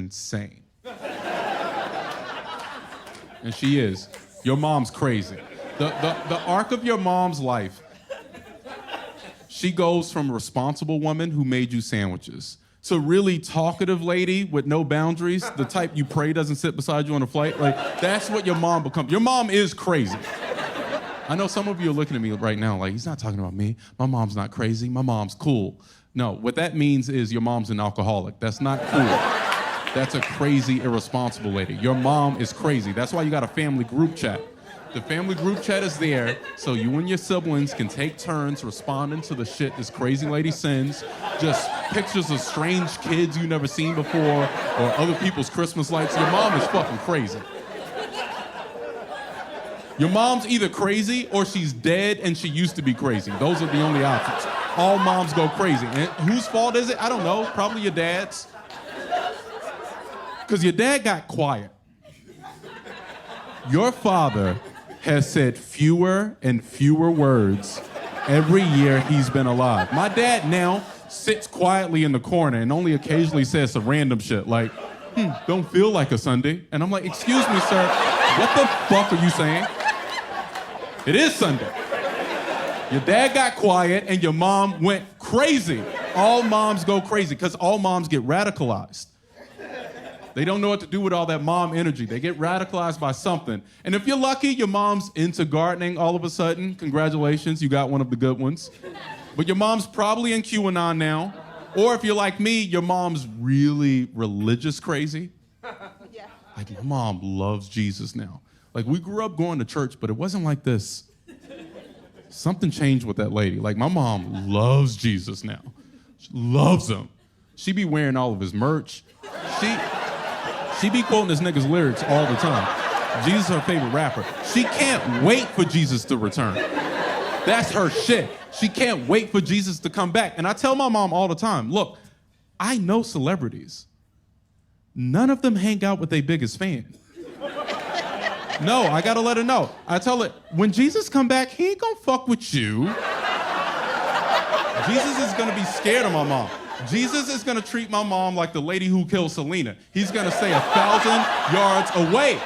insane. And she is. Your mom's crazy. The arc of your mom's life, she goes from a responsible woman who made you sandwiches to really talkative lady with no boundaries, the type you pray doesn't sit beside you on a flight. Like, that's what your mom becomes. Your mom is crazy. I know some of you are looking at me right now like, he's not talking about me. My mom's not crazy. My mom's cool. No, what that means is your mom's an alcoholic. That's not cool. That's a crazy, irresponsible lady. Your mom is crazy. That's why you got a family group chat. The family group chat is there so you and your siblings can take turns responding to the shit this crazy lady sends. Just pictures of strange kids you never seen before or other people's Christmas lights. Your mom is fucking crazy. Your mom's either crazy or she's dead and she used to be crazy. Those are the only options. All moms go crazy. And whose fault is it? I don't know. Probably your dad's. Because your dad got quiet. Your father has said fewer and fewer words every year he's been alive. My dad now sits quietly in the corner and only occasionally says some random shit like, don't feel like a Sunday. And I'm like, excuse me, sir, what the fuck are you saying? It is Sunday. Your dad got quiet and your mom went crazy. All moms go crazy because all moms get radicalized. They don't know what to do with all that mom energy. They get radicalized by something. And if you're lucky, your mom's into gardening all of a sudden. Congratulations, you got one of the good ones. But your mom's probably in QAnon now. Or if you're like me, your mom's really religious crazy. Yeah. Like, my mom loves Jesus now. Like, we grew up going to church, but it wasn't like this. Something changed with that lady. Like, my mom loves Jesus now. She loves him. She be wearing all of his merch. She be quoting this nigga's lyrics all the time. Jesus is her favorite rapper. She can't wait for Jesus to return. That's her shit. She can't wait for Jesus to come back. And I tell my mom all the time, look, I know celebrities. None of them hang out with their biggest fan. No, I gotta let her know. I tell her, when Jesus come back, he ain't gonna fuck with you. Jesus is gonna be scared of my mom. Jesus is gonna treat my mom like the lady who killed Selena. He's gonna stay 1,000 yards away.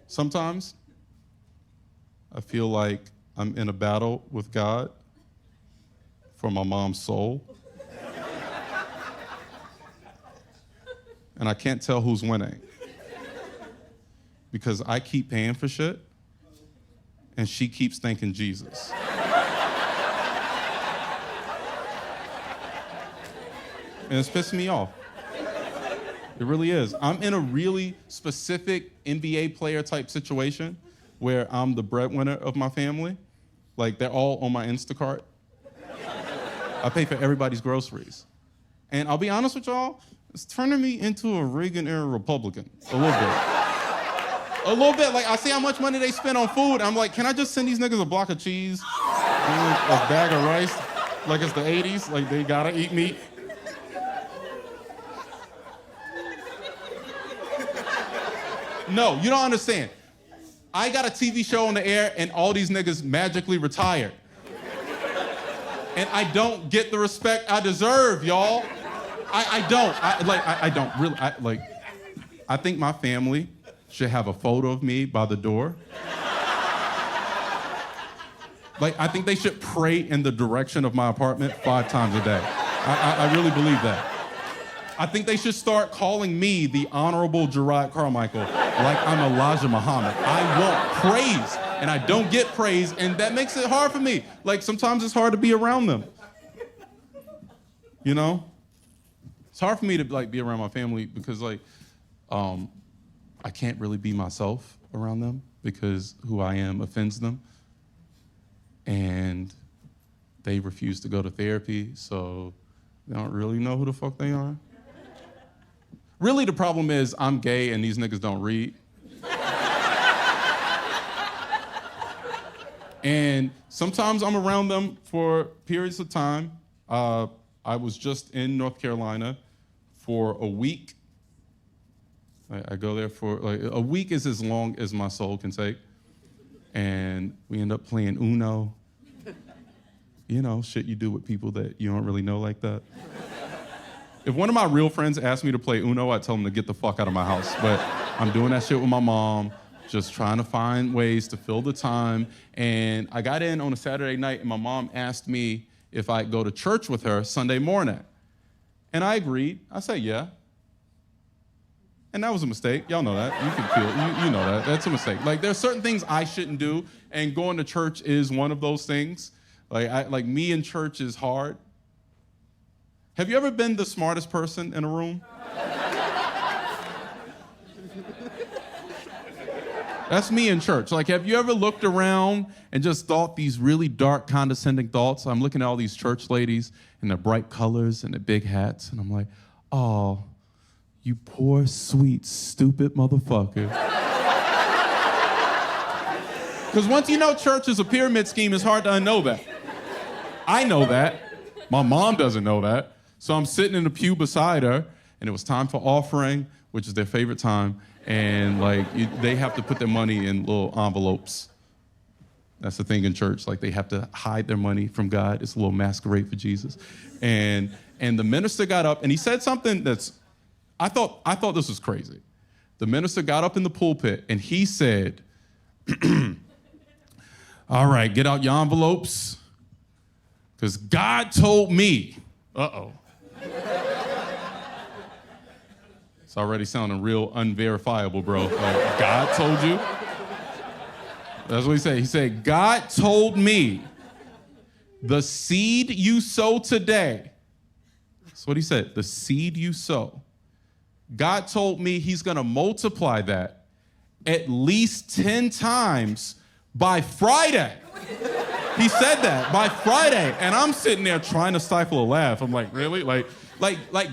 Sometimes I feel like I'm in a battle with God for my mom's soul. And I can't tell who's winning. Because I keep paying for shit, and she keeps thanking Jesus. And it's pissing me off. It really is. I'm in a really specific NBA player type situation where I'm the breadwinner of my family. Like, they're all on my Instacart. I pay for everybody's groceries. And I'll be honest with y'all, it's turning me into a Reagan-era Republican, a little bit. A little bit, like, I see how much money they spend on food. I'm like, can I just send these niggas a block of cheese, a bag of rice, like it's the 80s, like they gotta eat meat? No, you don't understand. I got a TV show on the air and all these niggas magically retired. And I don't get the respect I deserve, y'all. I don't. I don't really. I think my family should have a photo of me by the door. Like, I think they should pray in the direction of my apartment 5 times a day. I really believe that. I think they should start calling me the Honorable Gerard Carmichael, like I'm Elijah Muhammad. I want praise, and I don't get praise, and that makes it hard for me. Like, sometimes it's hard to be around them. You know? It's hard for me to, like, be around my family because, like, I can't really be myself around them because who I am offends them. And they refuse to go to therapy, so they don't really know who the fuck they are. Really, the problem is I'm gay and these niggas don't read. And sometimes I'm around them for periods of time. I was just in North Carolina for a week. I go there for, like, a week is as long as my soul can take. And we end up playing Uno. You know, shit you do with people that you don't really know like that. If one of my real friends asked me to play Uno, I'd tell them to get the fuck out of my house. But I'm doing that shit with my mom, just trying to find ways to fill the time. And I got in on a Saturday night, and my mom asked me if I'd go to church with her Sunday morning. And I agreed. I said, yeah. And that was a mistake. Y'all know that. You can feel, you know that. That's a mistake. Like, there's certain things I shouldn't do, and going to church is one of those things. Like me in church is hard. Have you ever been the smartest person in a room? That's me in church. Like, have you ever looked around and just thought these really dark, condescending thoughts? I'm looking at all these church ladies in their bright colors and their big hats, and I'm like, oh, you poor, sweet, stupid motherfucker. Because once you know church is a pyramid scheme, it's hard to unknow that. I know that. My mom doesn't know that. So I'm sitting in the pew beside her, and it was time for offering, which is their favorite time. And they have to put their money in little envelopes. That's the thing in church. Like, they have to hide their money from God. It's a little masquerade for Jesus. And the minister got up, and he said something that's, I thought this was crazy. The minister got up in the pulpit, and he said, all right, get out your envelopes, because God told me. Uh-oh. It's already sounding real unverifiable, bro. Like, God told you? That's what he said. He said, God told me the seed you sow today. That's what he said, the seed you sow. God told me he's going to multiply that at least 10 times by Friday. He said that, by Friday. And I'm sitting there trying to stifle a laugh. I'm like, really? Like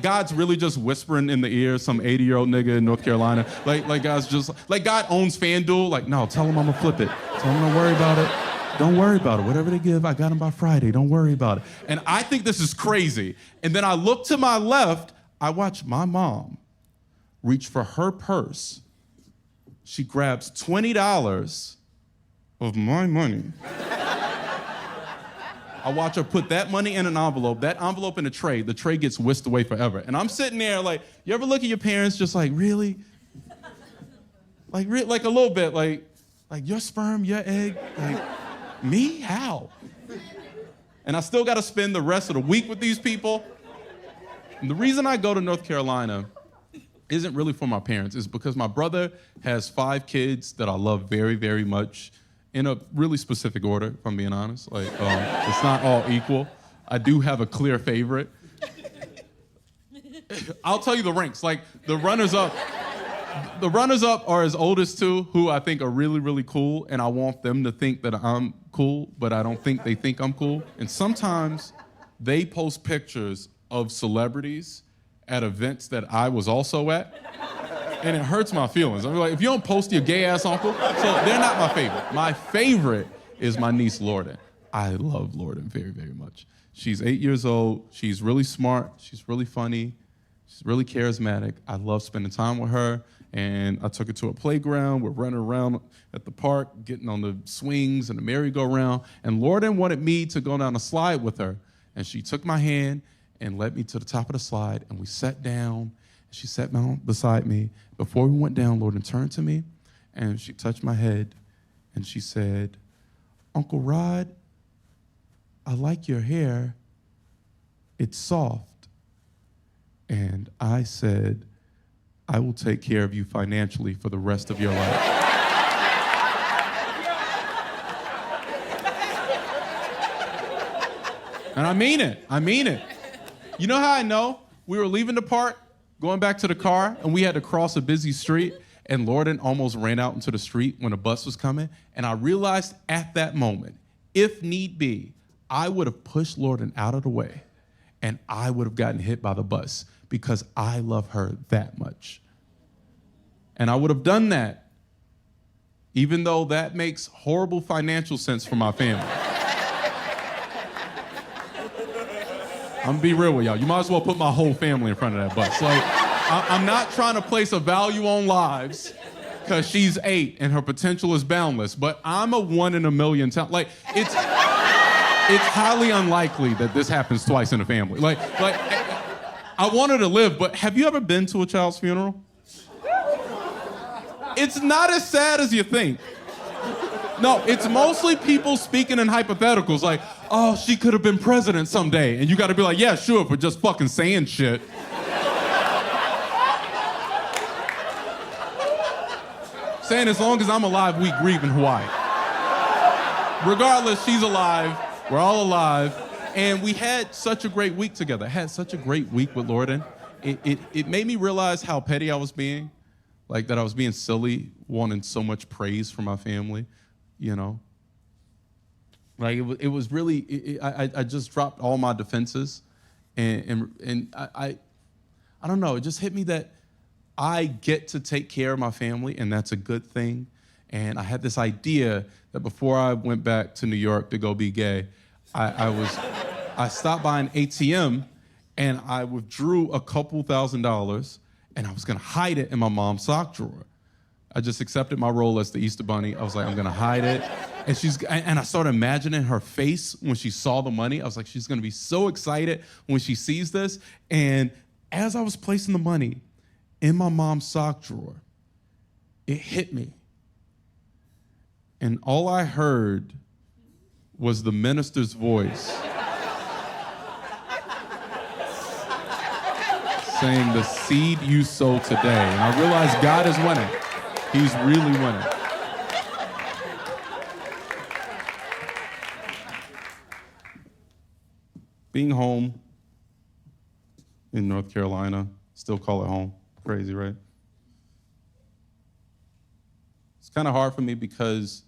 God's really just whispering in the ear some 80-year-old nigga in North Carolina. Like God's just, like God owns FanDuel. Like, no, tell him I'm gonna flip it. Tell him don't worry about it. Don't worry about it. Whatever they give, I got him by Friday. Don't worry about it. And I think this is crazy. And then I look to my left, I watch my mom reach for her purse. She grabs $20 of my money. I watch her put that money in an envelope, that envelope in a tray. The tray gets whisked away forever. And I'm sitting there like, you ever look at your parents just like, really? Like a little bit, like your sperm, your egg, like, me? How? And I still gotta spend the rest of the week with these people. And the reason I go to North Carolina isn't really for my parents. It's because my brother has 5 kids that I love very, very much, in a really specific order, if I'm being honest. Like, it's not all equal. I do have a clear favorite. I'll tell you the ranks. Like, the runners-up are his oldest 2, who I think are really, really cool, and I want them to think that I'm cool, but I don't think they think I'm cool. And sometimes they post pictures of celebrities at events that I was also at, and it hurts my feelings. I'm like, if you don't post your gay-ass uncle, so they're not my favorite. My favorite is my niece, Lorden. I love Lorden very, very much. She's 8 years old. She's really smart. She's really funny. She's really charismatic. I love spending time with her, and I took her to a playground. We're running around at the park, getting on the swings and the merry-go-round, and Lorden wanted me to go down a slide with her, and she took my hand and led me to the top of the slide, and we sat down. She sat down beside me. Before we went down, Lorden turned to me, and she touched my head, and she said, Uncle Rod, I like your hair. It's soft. And I said, I will take care of you financially for the rest of your life. And I mean it. I mean it. You know how I know? We were leaving the park, going back to the car, and we had to cross a busy street, and Lorden almost ran out into the street when a bus was coming, and I realized at that moment, if need be, I would have pushed Lorden out of the way, and I would have gotten hit by the bus because I love her that much. And I would have done that, even though that makes horrible financial sense for my family. I'm gonna be real with y'all. You might as well put my whole family in front of that bus. Like, I'm not trying to place a value on lives because she's 8 and her potential is boundless, but I'm a 1 in a million talent. Like, it's highly unlikely that this happens twice in a family. Like, I want her to live, but have you ever been to a child's funeral? It's not as sad as you think. No, it's mostly people speaking in hypotheticals like, oh, she could have been president someday. And you gotta be like, yeah, sure, for just fucking saying shit. Saying as long as I'm alive, we grieve in Hawaii. Regardless, she's alive, we're all alive, and we had such a great week together. I had such a great week with Lorden. It made me realize how petty I was being, like that I was being silly, wanting so much praise from my family, you know? Like it was really, I just dropped all my defenses, and I don't know, it just hit me that I get to take care of my family, and that's a good thing. And I had this idea that before I went back to New York to go be gay, I stopped by an ATM and I withdrew a couple $1,000s and I was gonna hide it in my mom's sock drawer. I just accepted my role as the Easter Bunny. I was like, I'm gonna hide it. And I started imagining her face when she saw the money. I was like, she's gonna be so excited when she sees this. And as I was placing the money in my mom's sock drawer, it hit me. And all I heard was the minister's voice saying, the seed you sow today. And I realized God is winning. He's really winning. Being home in North Carolina, still call it home. Crazy, right? It's kind of hard for me because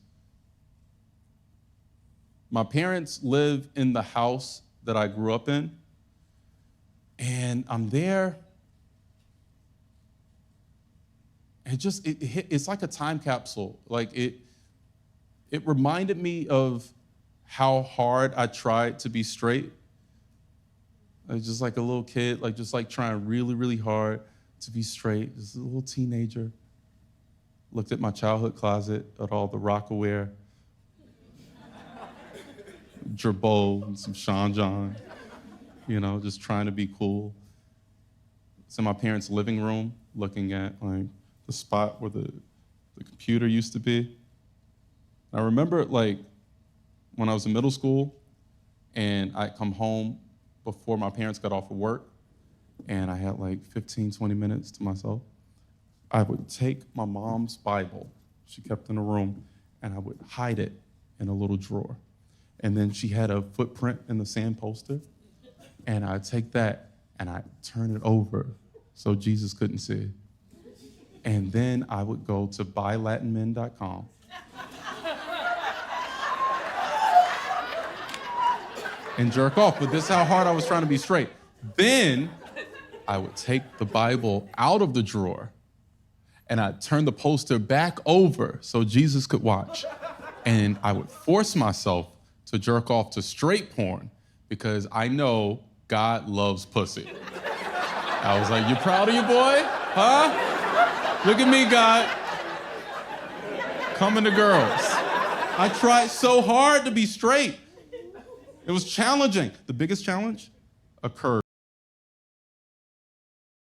my parents live in the house that I grew up in, and I'm there. It's like a time capsule. Like it reminded me of how hard I tried to be straight. I was just like a little kid, just trying really, really hard to be straight. Just a little teenager. Looked at my childhood closet at all the Rockaware, Gerbeau, and some Sean John, just trying to be cool. It's in my parents' living room, looking at the spot where the computer used to be. I remember when I was in middle school and I'd come home before my parents got off of work and I had 15, 20 minutes to myself. I would take my mom's Bible, she kept in a room, and I would hide it in a little drawer. And then she had a footprint in the sand poster, and I'd take that and I'd turn it over so Jesus couldn't see it. And then I would go to buylatinmen.com and jerk off. But this is how hard I was trying to be straight. Then I would take the Bible out of the drawer and I'd turn the poster back over so Jesus could watch. And I would force myself to jerk off to straight porn because I know God loves pussy. I was like, you proud of your boy? Huh? Look at me, God. Coming to girls. I tried so hard to be straight. It was challenging. The biggest challenge occurred